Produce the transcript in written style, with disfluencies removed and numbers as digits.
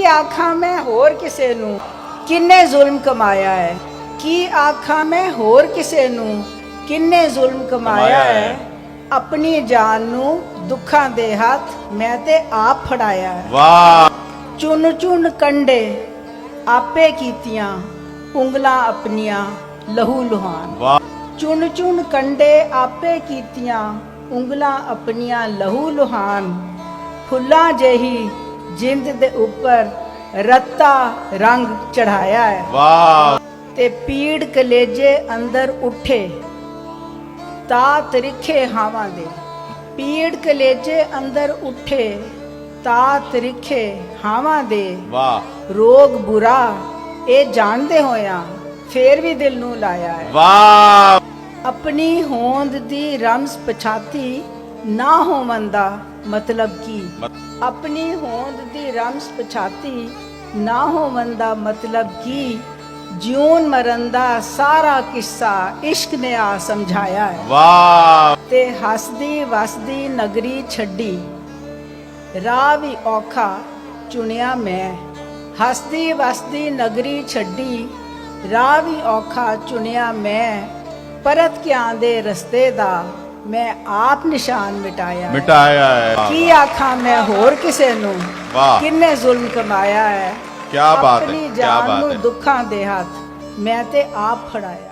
आखा मैं होर किसे नू किन्ने जुल्म कमाया है, की आखा मैं होर किसे नू किन्ने जुल्म कमाया है। अपनी जान नू दुखा दे हाथ मैं ते आप फड़ाया है। वाह चुन चुन कंडे आपे कीतियां उंगलां अपनियां लहू लुहान। वाह चुन चुन कंडे आपे कीतियां उंगलां अपनियां लहू लुहान। फुल्लां जेही जिंद दे उपर रत्ता रंग चढ़ाया है। वाह ते पीड़ कलेजे अंदर उठे ता तरिखे हावां दे। पीड़ कलेजे अंदर उठे ता तरिखे हावां दे। वाह रोग बुरा ए जानदे होया फेर भी दिल नू लाया है। वाह अपनी होंद दी रमस पछाती ना होवन दा मतलब की। अपनी होंद दी रमस पछाती ना होवन दा मतलब की। जीवन मरन दा सारा किस्सा इश्क ने आ समझाया है। वाह ते हसदी वसदी नगरी छड्डी राह भी औखा चुनिया मैं। हसदी वसदी नगरी छड्डी राह भी औखा चुनिया मैं। परत के आंदे रस्ते दा मैं आप निशान मिटाया है। की आखा मैं होर किसे नू वाह किन्ने जुल्म कमाया है। क्या बात है, अपनी क्या जान बात नू है। दुखां दे हाथ मैं ते आप फड़ाया।